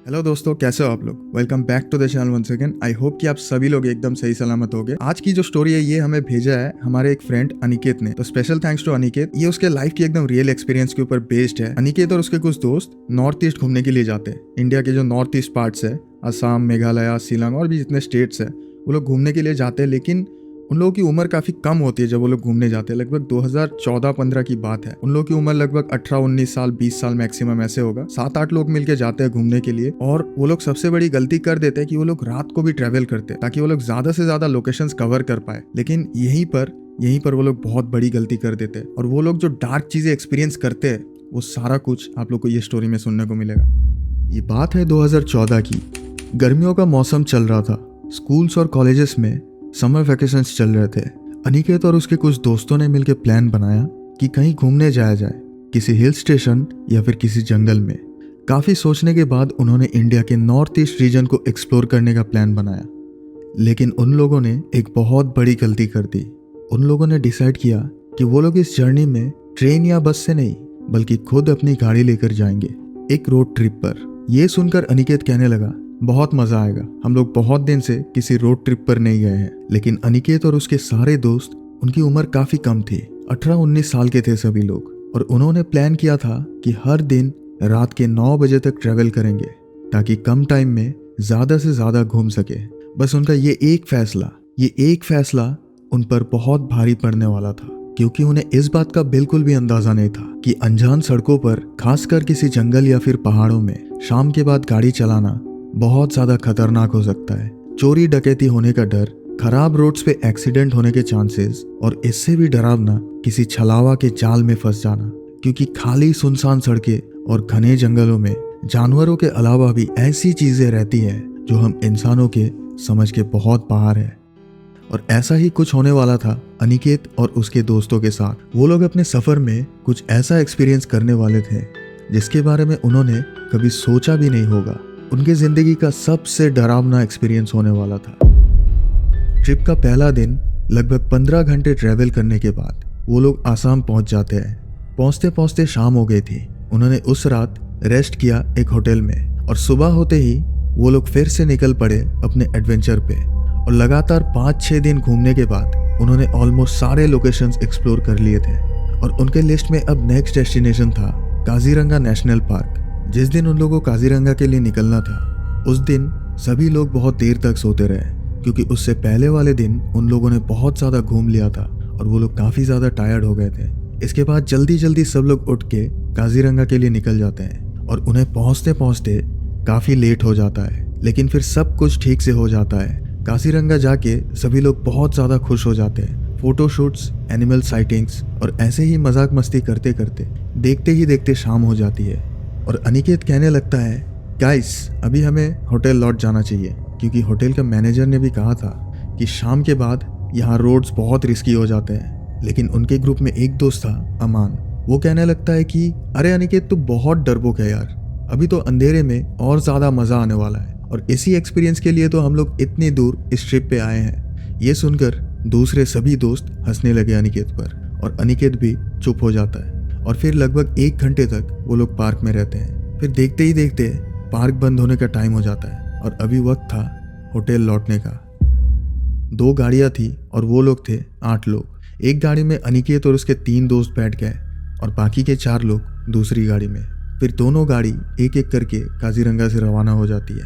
Hello दोस्तों, कैसे हो आप लोग। Welcome back to the channel once again. I hope कि आप सभी लोग एकदम सही सलामत होंगे। आज की जो स्टोरी है ये हमें भेजा है हमारे एक फ्रेंड अनिकेत ने। तो स्पेशल थैंक्स टू अनिकेत। ये उसके लाइफ की एकदम रियल एक्सपीरियंस के ऊपर बेस्ड है। अनिकेत और उसके कुछ दोस्त नॉर्थ ईस्ट घूमने के लिए जाते हैं। इंडिया के जो नॉर्थ ईस्ट पार्ट्स है, असम, मेघालय, शिलांग और भी जितने स्टेट्स है, वो लोग घूमने के लिए जाते हैं। लेकिन उन लोगों की उम्र काफी कम होती है जब वो लोग घूमने जाते हैं। लगभग 2014-15 की बात है। उन लोगों की उम्र लगभग 18-19 साल, 20 साल मैक्सिमम ऐसे होगा। 7-8 लोग मिलके जाते हैं घूमने के लिए। और वो लोग सबसे बड़ी गलती कर देते हैं कि वो लोग रात को भी ट्रेवल करते हैं ताकि वो लोग ज्यादा से ज्यादा लोकेशंस कवर कर पाए। लेकिन यहीं पर वो लोग बहुत बड़ी गलती कर देते हैं। और वो लोग जो डार्क चीजें एक्सपीरियंस करते हैं वो सारा कुछ आप लोग को ये स्टोरी में सुनने को मिलेगा। ये बात है 2014 की। गर्मियों का मौसम चल रहा था। स्कूल्स और कॉलेजेस में समर वैकेशंस चल रहे थे। अनिकेत और उसके कुछ दोस्तों ने मिलकर प्लान बनाया कि कहीं घूमने जाया जाए, किसी हिल स्टेशन या फिर किसी जंगल में। काफी सोचने के बाद उन्होंने इंडिया के नॉर्थ ईस्ट रीजन को एक्सप्लोर करने का प्लान बनाया। लेकिन उन लोगों ने एक बहुत बड़ी गलती कर दी। उन लोगों ने डिसाइड किया कि वो लोग इस जर्नी में ट्रेन या बस से नहीं बल्कि खुद अपनी गाड़ी लेकर जाएंगे, एक रोड ट्रिप पर। यह सुनकर अनिकेत कहने लगा, बहुत मजा आएगा, हम लोग बहुत दिन से किसी रोड ट्रिप पर नहीं गए हैं। लेकिन अनिकेत और उसके सारे दोस्त, उनकी उम्र काफी कम थी, 18-19 साल के थे सभी लोग। और उन्होंने प्लान किया था कि हर दिन रात के 9 बजे तक ट्रेवल करेंगे ताकि कम टाइम में ज्यादा से ज्यादा घूम सके। बस उनका ये एक फैसला उन पर बहुत भारी पड़ने वाला था, क्योंकि उन्हें इस बात का बिल्कुल भी अंदाजा नहीं था कि अनजान सड़कों पर, खासकर किसी जंगल या फिर पहाड़ों में शाम के बाद गाड़ी चलाना बहुत ज्यादा खतरनाक हो सकता है। चोरी डकैती होने का डर, खराब रोड्स पे एक्सीडेंट होने के चांसेस, और इससे भी डरावना किसी छलावा के जाल में फंस जाना। क्योंकि खाली सुनसान सड़कें और घने जंगलों में जानवरों के अलावा भी ऐसी चीजें रहती हैं जो हम इंसानों के समझ के बहुत बाहर है। और ऐसा ही कुछ होने वाला था अनिकेत और उसके दोस्तों के साथ। वो लोग अपने सफर में कुछ ऐसा एक्सपीरियंस करने वाले थे जिसके बारे में उन्होंने कभी सोचा भी नहीं होगा। उनकी जिंदगी का सबसे डरावना एक्सपीरियंस होने वाला था। ट्रिप का पहला दिन, लगभग 15 घंटे ट्रेवल करने के बाद वो लोग आसाम पहुंच जाते हैं। पहुंचते पहुंचते शाम हो गई थी। उन्होंने उस रात रेस्ट किया एक होटल में, और सुबह होते ही वो लोग फिर से निकल पड़े अपने एडवेंचर पे। और लगातार 5-6 दिन घूमने के बाद उन्होंने ऑलमोस्ट सारे लोकेशंस एक्सप्लोर कर लिए थे। और उनके लिस्ट में अब नेक्स्ट डेस्टिनेशन था काजीरंगा नेशनल पार्क। जिस दिन उन लोगों को काजीरंगा के लिए निकलना था, उस दिन सभी लोग बहुत देर तक सोते रहे, क्योंकि उससे पहले वाले दिन उन लोगों ने बहुत ज़्यादा घूम लिया था और वो लोग काफ़ी ज़्यादा टायर्ड हो गए थे। इसके बाद जल्दी जल्दी सब लोग उठ के काजीरंगा के लिए निकल जाते हैं और उन्हें पहुँचते पहुँचते काफ़ी लेट हो जाता है। लेकिन फिर सब कुछ ठीक से हो जाता है। काजीरंगा जाके सभी लोग बहुत ज़्यादा खुश हो जाते हैं। फोटोशूट्स, एनिमल साइटिंग्स और ऐसे ही मजाक मस्ती करते करते देखते ही देखते शाम हो जाती है। और अनिकेत कहने लगता है, गाइस अभी हमें होटल लौट जाना चाहिए, क्योंकि होटल का मैनेजर ने भी कहा था कि शाम के बाद यहाँ रोड्स बहुत रिस्की हो जाते हैं। लेकिन उनके ग्रुप में एक दोस्त था, अमान। वो कहने लगता है कि अरे अनिकेत, तू बहुत डरपोक है यार, अभी तो अंधेरे में और ज़्यादा मज़ा आने वाला है, और इसी एक्सपीरियंस के लिए तो हम लोग इतनी दूर इस ट्रिप पे आए हैं। ये सुनकर दूसरे सभी दोस्त हंसने लगे अनिकेत पर, और अनिकेत भी चुप हो जाता है। और फिर लगभग 1 घंटे तक वो लोग पार्क में रहते हैं। फिर देखते ही देखते पार्क बंद होने का टाइम हो जाता है और अभी वक्त था होटल लौटने का। 2 गाड़ियाँ थी और वो लोग थे 8 लोग। एक गाड़ी में अनिकेत और उसके 3 दोस्त बैठ गए और बाकी के 4 लोग दूसरी गाड़ी में। फिर दोनों गाड़ी एक एक करके काजीरंगा से रवाना हो जाती है।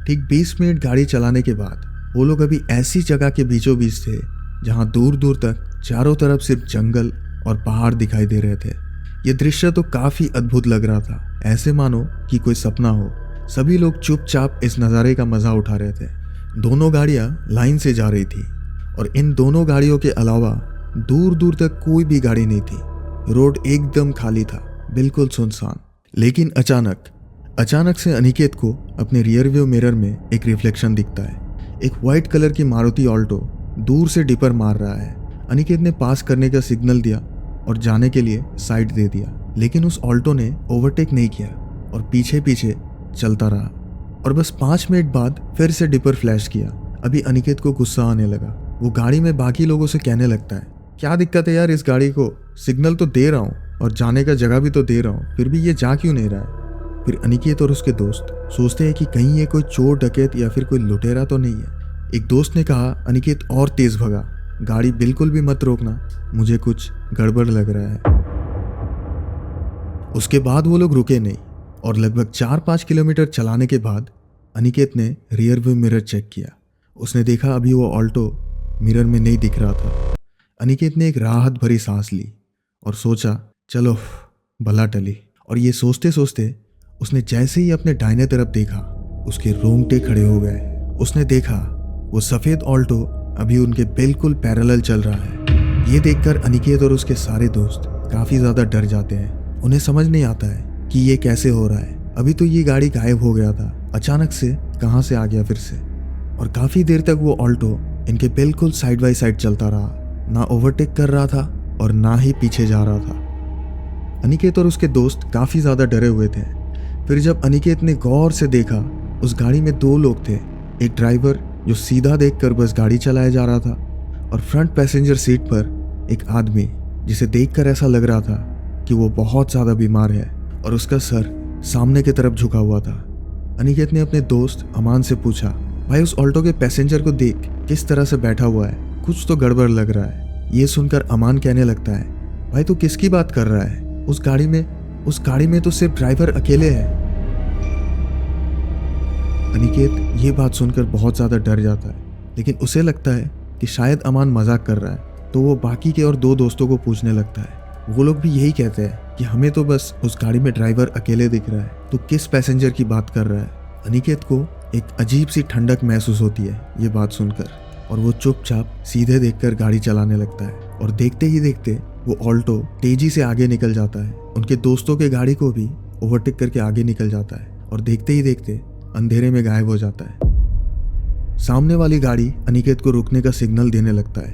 ठीक 20 मिनट गाड़ी चलाने के बाद वो लोग अभी ऐसी जगह के बीचों बीच थे जहाँ दूर दूर तक चारों तरफ सिर्फ जंगल और पहाड़ दिखाई दे रहे थे। ये दृश्य तो काफी अद्भुत लग रहा था, ऐसे मानो कि कोई सपना हो। सभी लोग चुपचाप इस नज़ारे का मजा उठा रहे थे। दोनों गाड़ियां लाइन से जा रही थी और इन दोनों गाड़ियों के अलावा दूर दूर तक कोई भी गाड़ी नहीं थी। रोड एकदम खाली था, बिल्कुल सुनसान। लेकिन अचानक से अनिकेत को अपने रियर व्यू मिरर में एक रिफ्लेक्शन दिखता है। एक व्हाइट कलर की मारुति ऑल्टो दूर से डिपर मार रहा है। अनिकेत ने पास करने का सिग्नल दिया और जाने के लिए साइड दे दिया, लेकिन उस ऑल्टो ने ओवरटेक नहीं किया और पीछे पीछे चलता रहा। और बस 5 मिनट बाद फिर से डिपर फ्लैश किया। अभी अनिकेत को गुस्सा आने लगा। वो गाड़ी में बाकी लोगों से कहने लगता है, क्या दिक्कत है यार इस गाड़ी को, सिग्नल तो दे रहा हूँ और जाने का जगह भी तो दे रहा हूँ, फिर भी ये जा क्यों नहीं रहा है। फिर अनिकेत और उसके दोस्त सोचते हैं कि कहीं ये कोई चोर डकैत या फिर कोई लुटेरा तो नहीं है। एक दोस्त ने कहा, अनिकेत और तेज भगा, गाड़ी बिल्कुल भी मत रोकना, मुझे कुछ गड़बड़ लग रहा है। उसके बाद वो लोग रुके नहीं और लगभग 4-5 किलोमीटर चलाने के बाद अनिकेत ने रियर व्यू मिरर चेक किया। उसने देखा अभी वो ऑल्टो मिरर में नहीं दिख रहा था। अनिकेत ने एक राहत भरी सांस ली और सोचा, चलो भला टली। और ये सोचते सोचते उसने जैसे ही अपने दाहिने तरफ देखा, उसके रोंगटे खड़े हो गए। उसने देखा वो सफ़ेद ऑल्टो अभी उनके बिल्कुल पैरेलल चल रहा है। ये देखकर अनिकेत और उसके सारे दोस्त काफ़ी ज़्यादा डर जाते हैं। उन्हें समझ नहीं आता है कि ये कैसे हो रहा है। अभी तो ये गाड़ी गायब हो गया था, अचानक से कहाँ से आ गया फिर से। और काफ़ी देर तक वो ऑल्टो इनके बिल्कुल साइड बाई साइड चलता रहा, ना ओवरटेक कर रहा था और ना ही पीछे जा रहा था। अनिकेत और उसके दोस्त काफ़ी ज़्यादा डरे हुए थे। फिर जब अनिकेत ने गौर से देखा, उस गाड़ी में 2 लोग थे। एक ड्राइवर जो सीधा देखकर बस गाड़ी चलाया जा रहा था और फ्रंट पैसेंजर सीट पर एक आदमी जिसे देखकर ऐसा लग रहा था कि वो बहुत ज़्यादा बीमार है और उसका सर सामने की तरफ झुका हुआ था। अनिकेत ने अपने दोस्त अमान से पूछा, भाई उस ऑल्टो के पैसेंजर को देख किस तरह से बैठा हुआ है, कुछ तो गड़बड़ लग रहा है। ये सुनकर अमान कहने लगता है, भाई तू किसकी बात कर रहा है, उस गाड़ी में तो सिर्फ ड्राइवर अकेले है। अनिकेत ये बात सुनकर बहुत ज़्यादा डर जाता है, लेकिन उसे लगता है कि शायद अमान मजाक कर रहा है, तो वो बाकी के और 2 दोस्तों को पूछने लगता है। वो लोग भी यही कहते हैं कि हमें तो बस उस गाड़ी में ड्राइवर अकेले दिख रहा है, तो किस पैसेंजर की बात कर रहा है। अनिकेत को एक अजीब सी ठंडक महसूस होती है ये बात सुनकर, और वो चुपचाप सीधे देखकर गाड़ी चलाने लगता है। और देखते ही देखते वो ऑल्टो तेजी से आगे निकल जाता है, उनके दोस्तों के गाड़ी को भी ओवरटेक करके आगे निकल जाता है और देखते ही देखते अंधेरे में गायब हो जाता है। सामने वाली गाड़ी अनिकेत को रुकने का सिग्नल देने लगता है।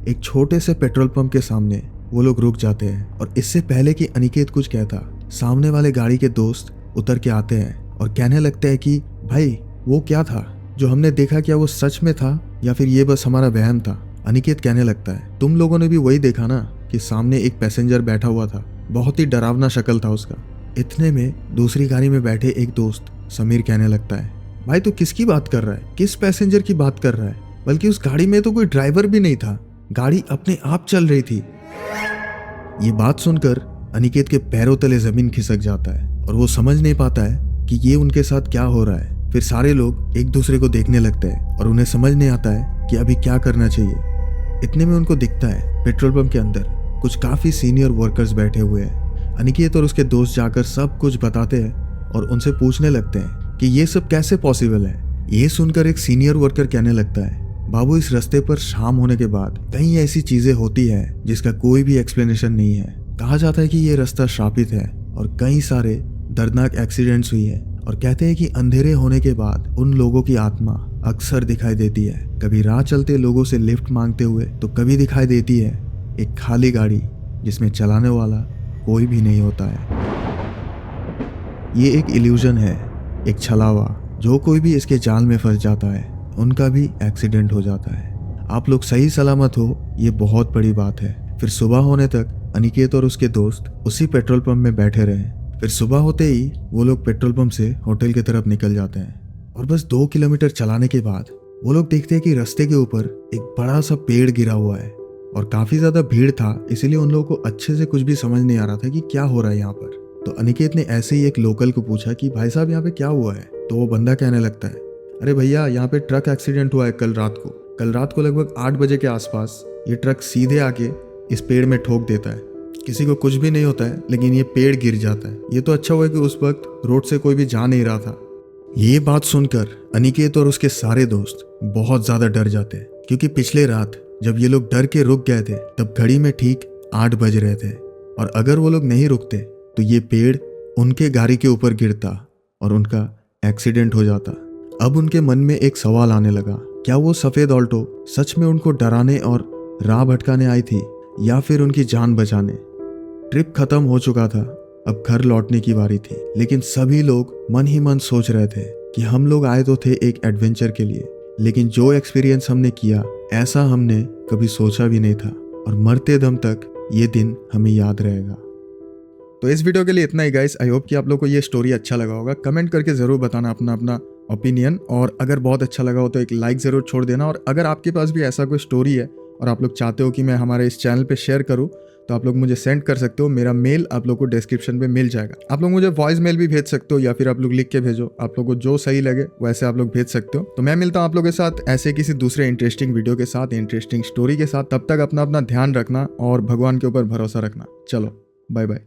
एक छोटे से पेट्रोल पंप के सामने वो लोग रुक जाते हैं और इससे पहले कि अनिकेत कुछ कहता, सामने वाले गाड़ी के दोस्त उतर के आते हैं और कहने लगते हैं कि भाई वो क्या था जो हमने देखा, क्या वो सच में था या फिर ये बस हमारा वहम था। अनिकेत कहने लगता है, तुम लोगों ने भी वही देखा ना कि सामने एक पैसेंजर बैठा हुआ था, बहुत ही डरावना शक्ल था उसका। इतने में दूसरी गाड़ी में बैठे एक दोस्त समीर कहने लगता है, भाई तू किसकी बात कर रहा है, किस पैसेंजर की बात कर रहा है, बल्कि उस गाड़ी में तो कोई ड्राइवर भी नहीं था, गाड़ी अपने आप चल रही थी। ये बात सुनकर अनिकेत के पैरों तले जमीन खिसक जाता है और वो समझ नहीं पाता है कि ये उनके साथ क्या हो रहा है। फिर सारे लोग एक दूसरे को देखने लगते हैं और उन्हें समझ नहीं आता है कि अभी क्या करना चाहिए। इतने में उनको दिखता है पेट्रोल पंप के अंदर कुछ काफ़ी सीनियर वर्कर्स बैठे हुए हैं। अनिकेत और उसके दोस्त जाकर सब कुछ बताते हैं और उनसे पूछने लगते हैं कि ये सब कैसे पॉसिबल है। ये सुनकर एक सीनियर वर्कर कहने लगता है, बाबू इस रास्ते पर शाम होने के बाद कई ऐसी चीजें होती है जिसका कोई भी एक्सप्लेनेशन नहीं है। कहा जाता है कि ये रास्ता श्रापित है और कई सारे दर्दनाक एक्सीडेंट्स हुई है, और कहते हैं कि अंधेरे होने के बाद उन लोगों की आत्मा अक्सर दिखाई देती है, कभी राह चलते लोगों से लिफ्ट मांगते हुए, तो कभी दिखाई देती है एक खाली गाड़ी जिसमें चलाने वाला कोई भी नहीं होता है। ये एक इल्यूजन है, एक छलावा। जो कोई भी इसके जाल में फंस जाता है उनका भी एक्सीडेंट हो जाता है। आप लोग सही सलामत हो, ये बहुत बड़ी बात है। फिर सुबह होने तक अनिकेत और उसके दोस्त उसी पेट्रोल पंप में बैठे रहे। फिर सुबह होते ही वो लोग पेट्रोल पंप से होटल की तरफ निकल जाते हैं और बस 2 किलोमीटर चलाने के बाद वो लोग देखते हैं कि रास्ते के ऊपर एक बड़ा सा पेड़ गिरा हुआ है और काफी ज्यादा भीड़ था, इसीलिए उन लोगों को अच्छे से कुछ भी समझ नहीं आ रहा था कि क्या हो रहा है यहाँ पर। तो अनिकेत ने ऐसे ही एक लोकल को पूछा कि भाई साहब यहाँ पे क्या हुआ है। तो वो बंदा कहने लगता है, अरे भैया यहाँ पे ट्रक एक्सीडेंट हुआ है कल रात को लगभग 8 बजे के आसपास। ये ट्रक सीधे आके इस पेड़ में ठोक देता है, किसी को कुछ भी नहीं होता है, लेकिन ये पेड़ गिर जाता है। ये तो अच्छा हुआ कि उस वक्त रोड से कोई भी जा नहीं रहा था। ये बात सुनकर अनिकेत और उसके सारे दोस्त बहुत ज्यादा डर जाते हैं, क्योंकि पिछले रात जब ये लोग डर के रुक गए थे तब घड़ी में ठीक 8 बज रहे थे, और अगर वो लोग नहीं रुकते तो ये पेड़ उनके गाड़ी के ऊपर गिरता और उनका एक्सीडेंट हो जाता। अब उनके मन में एक सवाल आने लगा, क्या वो सफेद ऑल्टो सच में उनको डराने और राह भटकाने आई थी या फिर उनकी जान बचाने। ट्रिप खत्म हो चुका था, अब घर लौटने की बारी थी, लेकिन सभी लोग मन ही मन सोच रहे थे कि हम लोग आए तो थे एक एडवेंचर के लिए, लेकिन जो एक्सपीरियंस हमने किया ऐसा हमने कभी सोचा भी नहीं था, और मरते दम तक ये दिन हमें याद रहेगा। तो इस वीडियो के लिए इतना ही गाइस। आई होप कि आप लोग को ये स्टोरी अच्छा लगा होगा। कमेंट करके जरूर बताना अपना अपना ओपिनियन, और अगर बहुत अच्छा लगा हो तो एक लाइक जरूर छोड़ देना। और अगर आपके पास भी ऐसा कोई स्टोरी है और आप लोग चाहते हो कि मैं हमारे इस चैनल पे शेयर करूं, तो आप लोग मुझे सेंड कर सकते हो। मेरा मेल आप लोग को डिस्क्रिप्शन पे मिल जाएगा। आप लोग मुझे वॉइस मेल भी भेज सकते हो या फिर आप लोग लिख के भेजो। आप लोग को जो सही लगे वैसे आप लोग भेज सकते हो। तो मैं मिलता हूं आप लोगों के साथ ऐसे किसी दूसरे इंटरेस्टिंग वीडियो के साथ, इंटरेस्टिंग स्टोरी के साथ। तब तक अपना अपना ध्यान रखना और भगवान के ऊपर भरोसा रखना। चलो बाय बाय।